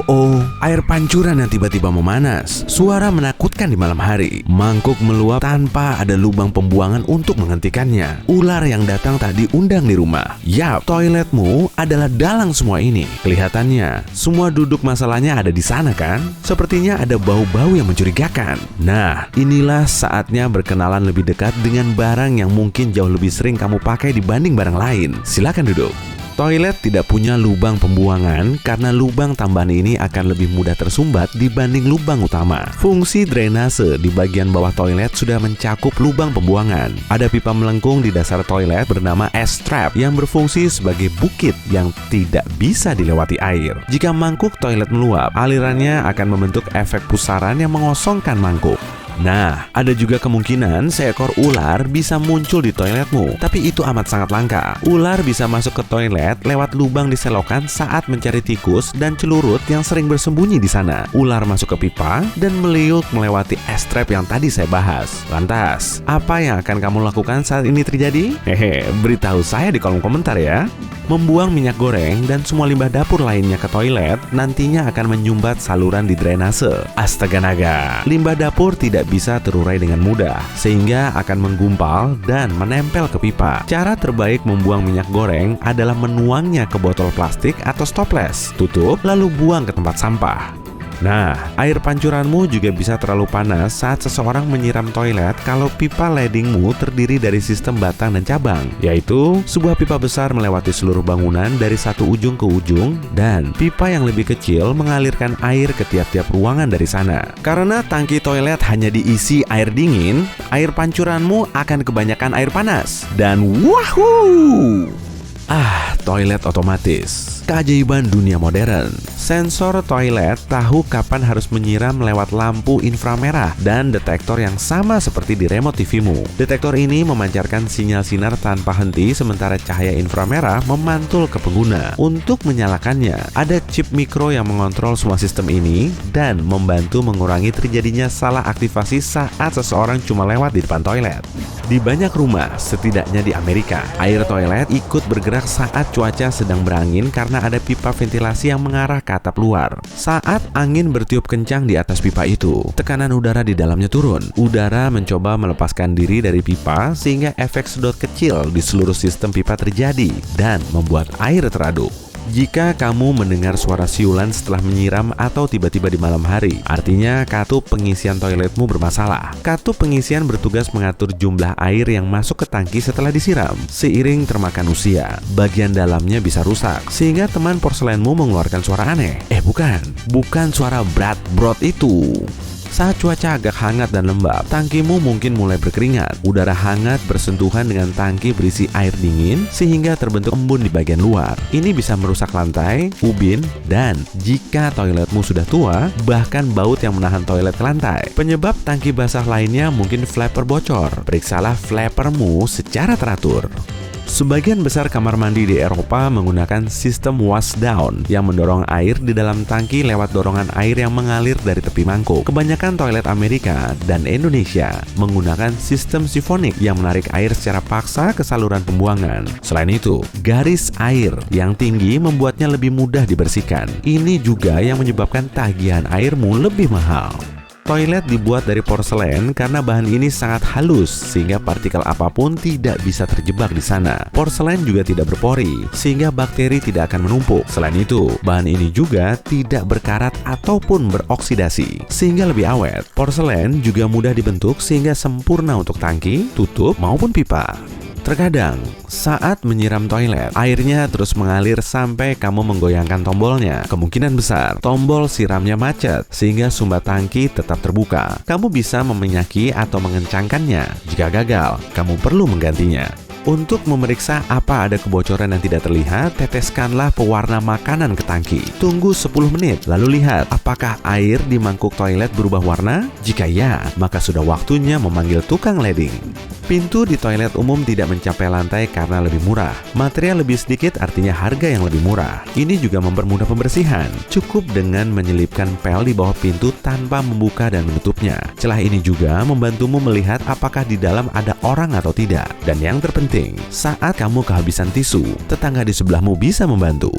Oh, air pancuran yang tiba-tiba memanas. Suara menakutkan di malam hari. Mangkuk meluap tanpa ada lubang pembuangan untuk menghentikannya. Ular yang datang tak diundang di rumah. Yap, toiletmu adalah dalang semua ini. Kelihatannya, semua duduk masalahnya ada di sana kan? Sepertinya ada bau-bau yang mencurigakan. Nah, inilah saatnya berkenalan lebih dekat dengan barang yang mungkin jauh lebih sering kamu pakai dibanding barang lain. Silakan duduk. Toilet tidak punya lubang pembuangan karena lubang tambahan ini akan lebih mudah tersumbat dibanding lubang utama. Fungsi drainase di bagian bawah toilet sudah mencakup lubang pembuangan. Ada pipa melengkung di dasar toilet bernama S-trap yang berfungsi sebagai bukit yang tidak bisa dilewati air. Jika mangkuk toilet meluap, alirannya akan membentuk efek pusaran yang mengosongkan mangkuk. Nah, ada juga kemungkinan seekor ular bisa muncul di toiletmu, tapi itu amat sangat langka. Ular bisa masuk ke toilet lewat lubang di selokan saat mencari tikus dan celurit yang sering bersembunyi di sana. Ular masuk ke pipa dan meliuk melewati S-trap yang tadi saya bahas. Lantas, apa yang akan kamu lakukan saat ini terjadi? Beritahu saya di kolom komentar ya. Membuang minyak goreng dan semua limbah dapur lainnya ke toilet nantinya akan menyumbat saluran di drainase. Astaga naga, limbah dapur tidak bisa terurai dengan mudah sehingga akan menggumpal dan menempel ke pipa. Cara terbaik membuang minyak goreng adalah menuangnya ke botol plastik atau stoples. Tutup lalu buang ke tempat sampah. Nah, air pancuranmu juga bisa terlalu panas saat seseorang menyiram toilet kalau pipa ledingmu terdiri dari sistem batang dan cabang, yaitu sebuah pipa besar melewati seluruh bangunan dari satu ujung ke ujung dan pipa yang lebih kecil mengalirkan air ke tiap-tiap ruangan dari sana. Karena tangki toilet hanya diisi air dingin, air pancuranmu akan kebanyakan air panas. Dan wahoo! Toilet otomatis. Keajaiban dunia modern. Sensor toilet tahu kapan harus menyiram lewat lampu inframerah dan detektor yang sama seperti di remote TV-mu. Detektor ini memancarkan sinyal sinar tanpa henti sementara cahaya inframerah memantul ke pengguna. Untuk menyalakannya, ada chip mikro yang mengontrol semua sistem ini dan membantu mengurangi terjadinya salah aktivasi saat seseorang cuma lewat di depan toilet. Di banyak rumah, setidaknya di Amerika, air toilet ikut bergerak saat cuaca sedang berangin karena ada pipa ventilasi yang mengarah ke atap luar. Saat angin bertiup kencang di atas pipa itu, tekanan udara di dalamnya turun. Udara mencoba melepaskan diri dari pipa sehingga efek sedot kecil di seluruh sistem pipa terjadi dan membuat air teraduk. Jika kamu mendengar suara siulan setelah menyiram atau tiba-tiba di malam hari, artinya katup pengisian toiletmu bermasalah. Katup pengisian bertugas mengatur jumlah air yang masuk ke tangki setelah disiram. Seiring termakan usia, bagian dalamnya bisa rusak, sehingga teman porselenmu mengeluarkan suara aneh. Bukan suara brot itu. Saat cuaca agak hangat dan lembab, tangkimu mungkin mulai berkeringat. Udara hangat bersentuhan dengan tangki berisi air dingin sehingga terbentuk embun di bagian luar. Ini bisa merusak lantai, ubin, dan jika toiletmu sudah tua, bahkan baut yang menahan toilet ke lantai. Penyebab tangki basah lainnya mungkin flapper bocor. Periksalah flappermu secara teratur. Sebagian besar kamar mandi di Eropa menggunakan sistem washdown yang mendorong air di dalam tangki lewat dorongan air yang mengalir dari tepi mangkuk. Kebanyakan toilet Amerika dan Indonesia menggunakan sistem sifonik yang menarik air secara paksa ke saluran pembuangan. Selain itu, garis air yang tinggi membuatnya lebih mudah dibersihkan. Ini juga yang menyebabkan tagihan airmu lebih mahal. Toilet dibuat dari porselen karena bahan ini sangat halus sehingga partikel apapun tidak bisa terjebak di sana. Porselen juga tidak berpori sehingga bakteri tidak akan menumpuk. Selain itu, bahan ini juga tidak berkarat ataupun beroksidasi sehingga lebih awet. Porselen juga mudah dibentuk sehingga sempurna untuk tangki, tutup maupun pipa. Terkadang, saat menyiram toilet, airnya terus mengalir sampai kamu menggoyangkan tombolnya. Kemungkinan besar, tombol siramnya macet, sehingga sumbat tangki tetap terbuka. Kamu bisa memenyaki atau mengencangkannya. Jika gagal, kamu perlu menggantinya. Untuk memeriksa apa ada kebocoran yang tidak terlihat, teteskanlah pewarna makanan ke tangki. Tunggu 10 menit, lalu lihat apakah air di mangkuk toilet berubah warna? Jika ya, maka sudah waktunya memanggil tukang leding. Pintu di toilet umum tidak mencapai lantai karena lebih murah. Material lebih sedikit artinya harga yang lebih murah. Ini juga mempermudah pembersihan. Cukup dengan menyelipkan pel di bawah pintu tanpa membuka dan menutupnya. Celah ini juga membantumu melihat apakah di dalam ada orang atau tidak. Dan yang terpenting, penting. Saat kamu kehabisan tisu, tetangga di sebelahmu bisa membantu.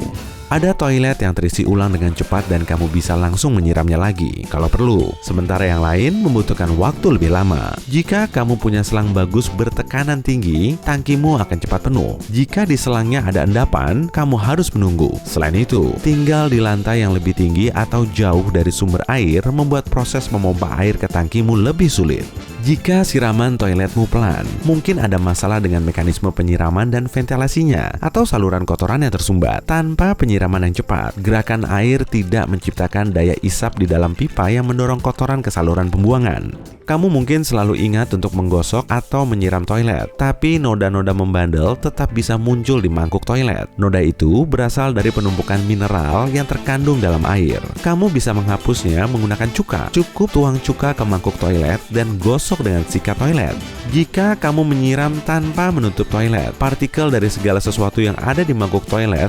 Ada toilet yang terisi ulang dengan cepat dan kamu bisa langsung menyiramnya lagi kalau perlu. Sementara yang lain membutuhkan waktu lebih lama. Jika kamu punya selang bagus bertekanan tinggi, tangkimu akan cepat penuh. Jika di selangnya ada endapan, kamu harus menunggu. Selain itu, tinggal di lantai yang lebih tinggi atau jauh dari sumber air membuat proses memompa air ke tangkimu lebih sulit. Jika siraman toiletmu pelan, mungkin ada masalah dengan mekanisme penyiraman dan ventilasinya, atau saluran kotoran yang tersumbat. Tanpa penyiraman yang cepat, gerakan air tidak menciptakan daya isap di dalam pipa yang mendorong kotoran ke saluran pembuangan. Kamu mungkin selalu ingat untuk menggosok atau menyiram toilet, tapi noda-noda membandel tetap bisa muncul di mangkuk toilet. Noda itu berasal dari penumpukan mineral yang terkandung dalam air. Kamu bisa menghapusnya menggunakan cuka. Cukup tuang cuka ke mangkuk toilet dan gosok dengan sikat toilet. Jika kamu menyiram tanpa menutup toilet, partikel dari segala sesuatu yang ada di mangkuk toilet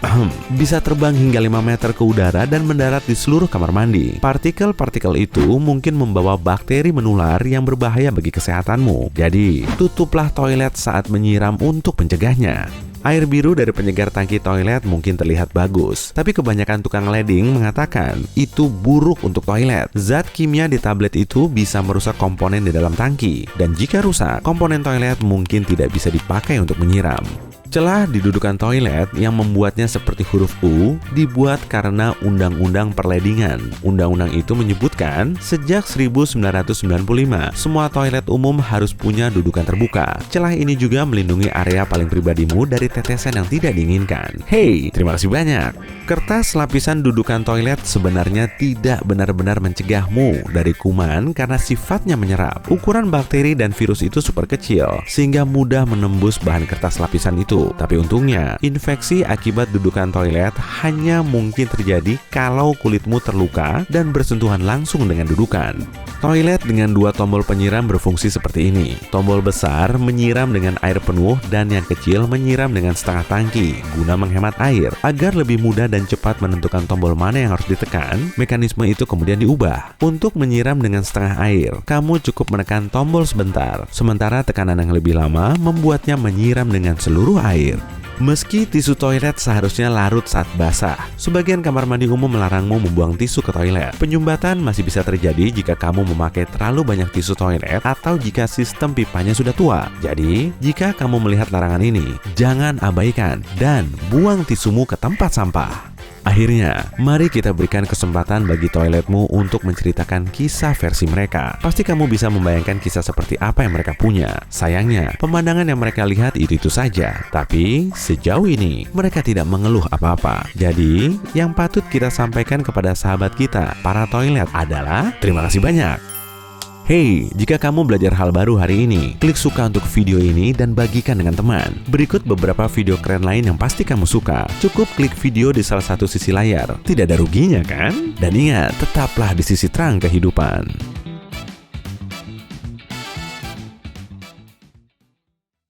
bisa terbang hingga 5 meter ke udara dan mendarat di seluruh kamar mandi. Partikel-partikel itu mungkin membawa bakteri menular yang berbahaya bagi kesehatanmu. Jadi, tutuplah toilet saat menyiram untuk mencegahnya. Air biru dari penyegar tangki toilet mungkin terlihat bagus, tapi kebanyakan tukang leding mengatakan itu buruk untuk toilet. Zat kimia di tablet itu bisa merusak komponen di dalam tangki, dan jika rusak, komponen toilet mungkin tidak bisa dipakai untuk menyiram. Celah di dudukan toilet yang membuatnya seperti huruf U dibuat karena Undang-Undang Perledingan. Undang-undang itu menyebutkan sejak 1995 semua toilet umum harus punya dudukan terbuka. Celah ini juga melindungi area paling pribadimu dari tetesan yang tidak diinginkan. Hey, terima kasih banyak. Kertas lapisan dudukan toilet sebenarnya tidak benar-benar mencegahmu dari kuman karena sifatnya menyerap. Ukuran bakteri dan virus itu super kecil sehingga mudah menembus bahan kertas lapisan itu. Tapi untungnya, infeksi akibat dudukan toilet hanya mungkin terjadi kalau kulitmu terluka dan bersentuhan langsung dengan dudukan. Toilet dengan 2 tombol penyiram berfungsi seperti ini. Tombol besar menyiram dengan air penuh dan yang kecil menyiram dengan setengah tangki guna menghemat air. Agar lebih mudah dan cepat menentukan tombol mana yang harus ditekan, mekanisme itu kemudian diubah. Untuk menyiram dengan setengah air, kamu cukup menekan tombol sebentar, sementara tekanan yang lebih lama membuatnya menyiram dengan seluruh air. Meski tisu toilet seharusnya larut saat basah, sebagian kamar mandi umum melarangmu membuang tisu ke toilet. Penyumbatan masih bisa terjadi jika kamu memakai terlalu banyak tisu toilet atau jika sistem pipanya sudah tua. Jadi, jika kamu melihat larangan ini, jangan abaikan dan buang tisumu ke tempat sampah. Akhirnya, mari kita berikan kesempatan bagi toiletmu untuk menceritakan kisah versi mereka. Pasti kamu bisa membayangkan kisah seperti apa yang mereka punya. Sayangnya, pemandangan yang mereka lihat itu saja. Tapi, sejauh ini, mereka tidak mengeluh apa-apa. Jadi, yang patut kita sampaikan kepada sahabat kita, para toilet adalah terima kasih banyak. Hey, jika kamu belajar hal baru hari ini, klik suka untuk video ini dan bagikan dengan teman. Berikut beberapa video keren lain yang pasti kamu suka. Cukup klik video di salah satu sisi layar. Tidak ada ruginya kan? Dan ingat, tetaplah di sisi terang kehidupan.